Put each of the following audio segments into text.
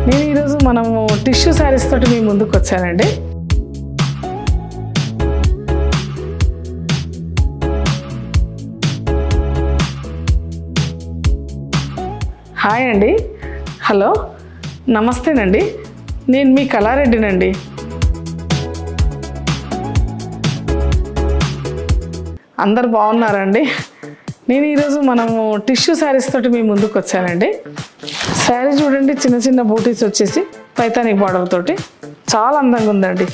నేను ఈరోజు మనము టిష్యూ శారీస్ తోటి మీ ముందుకు వచ్చానండి. హాయ్ అండి, హలో, నమస్తేనండి. నేను మీ కళారెడ్డినండి. అందరు బాగున్నారండి? నేను ఈరోజు మనము టిష్యూ శారీస్ తోటి మీ ముందుకు వచ్చానండి. శారీ చూడండి, చిన్న చిన్న బూటీస్ వచ్చేసి పైతానిక్ బార్డర్ తోటి చాలా అందంగా ఉందండి.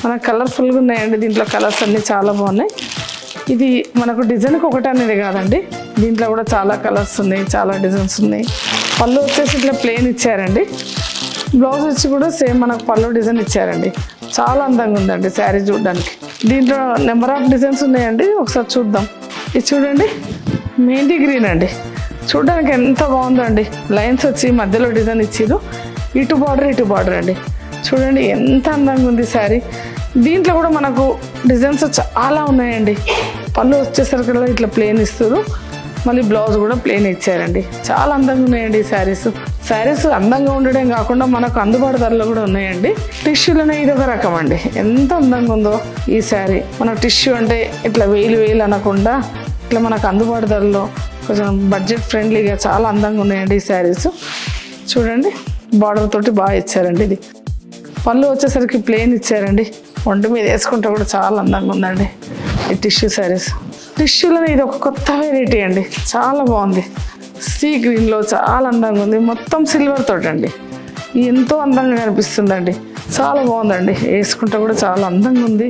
మనకు కలర్ఫుల్గా ఉన్నాయండి. దీంట్లో కలర్స్ అన్నీ చాలా బాగున్నాయి. ఇది మనకు డిజైన్కి ఒకటి అనేది కాదండి, దీంట్లో కూడా చాలా కలర్స్ ఉన్నాయి, చాలా డిజైన్స్ ఉన్నాయి. పళ్ళు వచ్చేసి ఇట్లా ప్లెయిన్ ఇచ్చారండి. బ్లౌజ్ వచ్చి కూడా సేమ్ మనకు పళ్ళు డిజైన్ ఇచ్చారండి. చాలా అందంగా ఉందండి శారీ చూడడానికి. దీంట్లో నెంబర్ ఆఫ్ డిజైన్స్ ఉన్నాయండి, ఒకసారి చూద్దాం. ఇది చూడండి, మెహందీ గ్రీన్ అండి. చూడడానికి ఎంత బాగుందండి. లైన్స్ వచ్చి మధ్యలో డిజైన్ ఇచ్చిరు. ఇటు బార్డర్ అండి. చూడండి ఎంత అందంగా ఉంది శారీ. దీంట్లో కూడా మనకు డిజైన్స్ చాలా ఉన్నాయండి. పళ్ళు వచ్చేసరికి ఇట్లా ప్లెయిన్ ఇస్తారు, మళ్ళీ బ్లౌజ్ కూడా ప్లెయిన్ ఇచ్చారండి. చాలా అందంగా ఉన్నాయండి ఈ శారీస్ అందంగా ఉండడం కాకుండా మనకు అందుబాటు ధరలో కూడా ఉన్నాయండి. టిష్యూలోనే ఇది ఒక రకం అండి. ఎంత అందంగా ఉందో ఈ శారీ. మన టిష్యూ అంటే ఇట్లా వేలు అనకుండా ఇట్లా మనకు అందుబాటు ధరలో కొంచెం బడ్జెట్ ఫ్రెండ్లీగా చాలా అందంగా ఉన్నాయండి ఈ శారీస్. చూడండి బార్డర్ తోటి బాగా ఇచ్చారండి. ఇది పళ్ళు వచ్చేసరికి ప్లెయిన్ ఇచ్చారండి. ఒంటి మీద వేసుకుంటే కూడా చాలా అందంగా ఉందండి ఈ టిష్యూ శారీస్. టిష్యూలోనే ఇది ఒక కొత్త వెరైటీ అండి, చాలా బాగుంది. సీ గ్రీన్లో చాలా అందంగా ఉంది. మొత్తం సిల్వర్ తోటి అండి. ఎంతో అందంగా కనిపిస్తుందండి. చాలా బాగుందండి, వేసుకుంటే కూడా చాలా అందంగా ఉంది.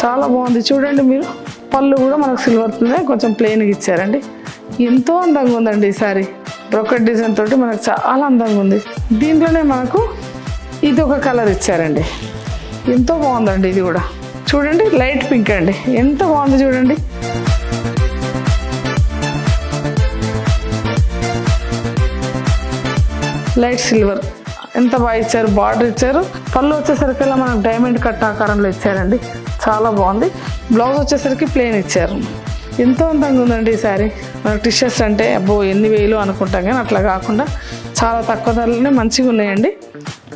చాలా బాగుంది. చూడండి మీరు, పళ్ళు కూడా మనకు సిల్వర్తోనే కొంచెం ప్లెయిన్గా ఇచ్చారండి. ఎంతో అందంగా ఉందండి ఈ శారీ. బ్రోకెట్ డిజైన్ తోటి మనకు చాలా అందంగా ఉంది. దీంట్లోనే మనకు ఇది ఒక కలర్ ఇచ్చారండి. ఎంతో బాగుందండి. ఇది కూడా చూడండి, లైట్ పింక్ అండి. ఎంత బాగుంది చూడండి. లైట్ సిల్వర్ ఎంత బాగా ఇచ్చారు. బార్డర్ ఇచ్చారు. పళ్ళు వచ్చేసరికల్లా మనకు డైమండ్ కట్ ఆకారంలో ఇచ్చారండి. చాలా బాగుంది. బ్లౌజ్ వచ్చేసరికి ప్లెయిన్ ఇచ్చారు. ఎంతో అందంగా ఉందండి ఈ శారీ. మనకు టిషర్ట్స్ అంటే అబ్బో ఎన్ని వేలు అనుకుంటాం, కానీ అట్లా కాకుండా చాలా తక్కువ ధరలోనే మంచిగా ఉన్నాయండి.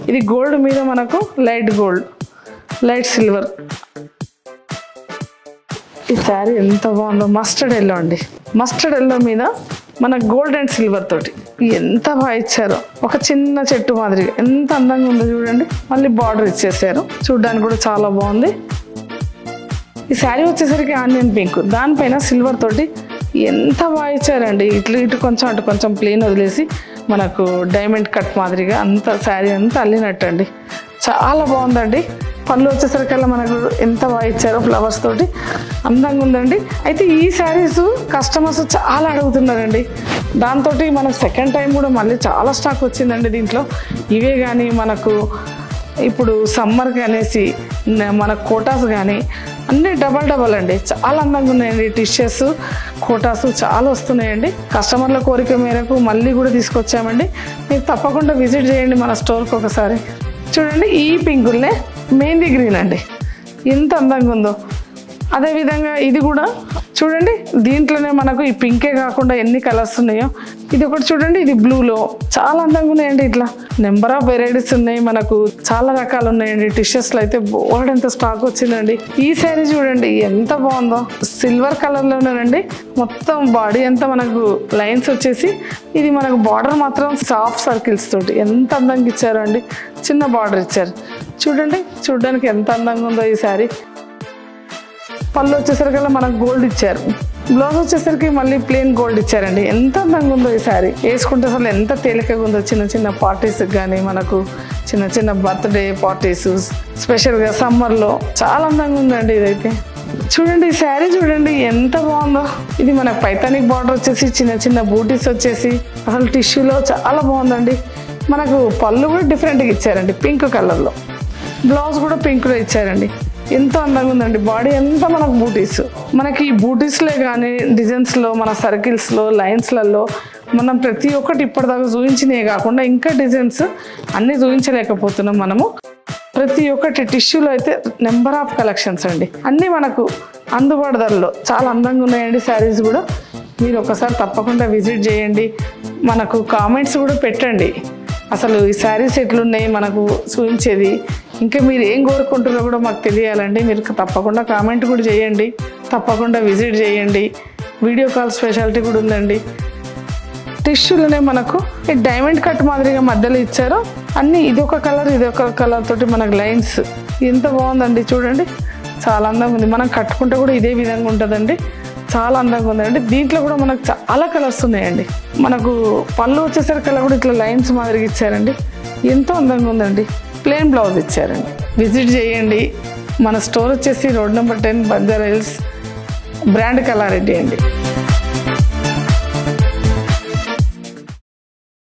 ఇది గోల్డ్ మీద మనకు లైట్ గోల్డ్, లైట్ సిల్వర్. ఈ శారీ ఎంత బాగుందో. మస్టర్డ్ ఎల్లో అండి. మస్టర్డ్ ఎల్లో మీద మన గోల్డ్ అండ్ సిల్వర్ తోటి ఎంత బాగా ఇచ్చారో. ఒక చిన్న చెట్టు మాదిరిగా ఎంత అందంగా ఉందో చూడండి. మళ్ళీ బార్డర్ ఇచ్చేసారు. చూడడానికి కూడా చాలా బాగుంది. ఈ శారీ వచ్చేసరికి ఆనియన్ పింక్, దానిపైన సిల్వర్ తోటి ఎంత బాగా ఇచ్చారండి. ఇటు కొంచెం అటు కొంచెం ప్లెయిన్ వదిలేసి మనకు డైమండ్ కట్ మాదిరిగా అంత శారీ అంతా అల్లినట్టు అండి. చాలా బాగుందండి. పళ్ళు వచ్చేసరికల్లా మనకు ఎంత బాగా ఇచ్చారో ఫ్లవర్స్ తోటి అందంగా ఉందండి. అయితే ఈ శారీస్ కస్టమర్స్ చాలా అడుగుతున్నారండి. దాంతో మనకు సెకండ్ టైం కూడా మళ్ళీ చాలా స్టాక్ వచ్చిందండి దీంట్లో. ఇవే కానీ మనకు ఇప్పుడు సమ్మర్కి అనేసి మన కోటాస్ కానీ అన్నీ డబల్ అండి. చాలా అందంగా ఉన్నాయండి. టిష్యూస్ కోటాస్ చాలా వస్తున్నాయండి. కస్టమర్ల కోరిక మేరకు మళ్ళీ కూడా తీసుకొచ్చామండి. మీరు తప్పకుండా విజిట్ చేయండి మన స్టోర్కి ఒకసారి. చూడండి ఈ పింకుల్నే మెహందీ గ్రీన్ అండి. ఎంత అందంగా ఉందో. అదేవిధంగా ఇది కూడా చూడండి, దీంట్లోనే మనకు ఈ పింకే కాకుండా ఎన్ని కలర్స్ ఉన్నాయో. ఇది ఒకటి చూడండి, ఇది బ్లూలో చాలా అందంగా ఉన్నాయండి. ఇట్లా నెంబర్ ఆఫ్ వెరైటీస్ ఉన్నాయి. మనకు చాలా రకాలు ఉన్నాయండి. టిషర్ట్స్లో అయితే బోర్డంత స్టాక్ వచ్చిందండి. ఈ శారీ చూడండి ఎంత బాగుందో. సిల్వర్ కలర్లోనేనండి. మొత్తం బాడీ అంతా మనకు లైన్స్ వచ్చేసి, ఇది మనకు బార్డర్ మాత్రం సాఫ్ట్ సర్కిల్స్ తోటి ఎంత అందంగా ఇచ్చారు అండి. చిన్న బార్డర్ ఇచ్చారు. చూడండి, చూడడానికి ఎంత అందంగా ఉందో ఈ శారీ. పళ్ళు వచ్చేసరికల్లా మనకు గోల్డ్ ఇచ్చారు. బ్లౌజ్ వచ్చేసరికి మళ్ళీ ప్లెయిన్ గోల్డ్ ఇచ్చారండి. ఎంత అందంగా ఉందో ఈ శారీ. వేసుకుంటే అసలు ఎంత తేలికగా ఉందో. చిన్న చిన్న పార్టీస్కి కానీ మనకు చిన్న బర్త్డే పార్టీస్, స్పెషల్గా సమ్మర్లో చాలా అందంగా ఉందండి ఇదైతే. చూడండి ఈ శారీ చూడండి ఎంత బాగుందో. ఇది మనకు పైతానిక్ బార్డర్ వచ్చేసి చిన్న బూటీస్ వచ్చేసి అసలు టిష్యూలో చాలా బాగుందండి. మనకు పళ్ళు కూడా డిఫరెంట్గా ఇచ్చారండి, పింక్ కలర్లో. బ్లౌజ్ కూడా పింక్లో ఇచ్చారండి. ఎంతో అందంగా ఉందండి. బాడీ అంతా మనకు బూటీస్. మనకి ఈ బూటీస్లే కానీ డిజైన్స్లో, మన సర్కిల్స్లో, లైన్స్లలో మనం ప్రతి ఒక్కటి ఇప్పటిదాకా చూపించినవి కాకుండా ఇంకా డిజైన్స్ అన్నీ చూపించలేకపోతున్నాం మనము. ప్రతి ఒక్కటి టిష్యూలో అయితే నెంబర్ ఆఫ్ కలెక్షన్స్ అండి. అన్నీ మనకు అందుబాటు ధరలో చాలా అందంగా ఉన్నాయండి శారీస్ కూడా. మీరు ఒకసారి తప్పకుండా విజిట్ చేయండి. మనకు కామెంట్స్ కూడా పెట్టండి. అసలు ఈ శారీస్ ఎట్లున్నాయి మనకు చూపించేది, ఇంకా మీరు ఏం కోరుకుంటున్నారో కూడా మాకు తెలియాలండి. మీరు తప్పకుండా కామెంట్ కూడా చేయండి, తప్పకుండా విజిట్ చేయండి. వీడియో కాల్ స్పెషాలిటీ కూడా ఉందండి. టిష్యూలోనే మనకు ఈ డైమండ్ కట్ మాదిరిగా మధ్యలో ఇచ్చారు అన్నీ. ఇదొక కలర్ తోటి మనకు లైన్స్ ఎంత బాగుందండి చూడండి, చాలా అందంగా ఉంది. మనం కట్టుకుంటే కూడా ఇదే విధంగా ఉంటుందండి, చాలా అందంగా ఉందండి. దీంట్లో కూడా మనకు చాలా కలర్స్ ఉన్నాయండి. మనకు పళ్ళు వచ్చేసరికి కూడా ఇట్లా లైన్స్ మాదిరిగా ఇచ్చారండి, ఎంతో అందంగా ఉందండి. ప్లెయిన్ బ్లౌజ్ ఇచ్చారండి. విజిట్ చేయండి. మన స్టోర్ వచ్చేసి road number 10 Banjara Hills, brand Kalareddy అండి.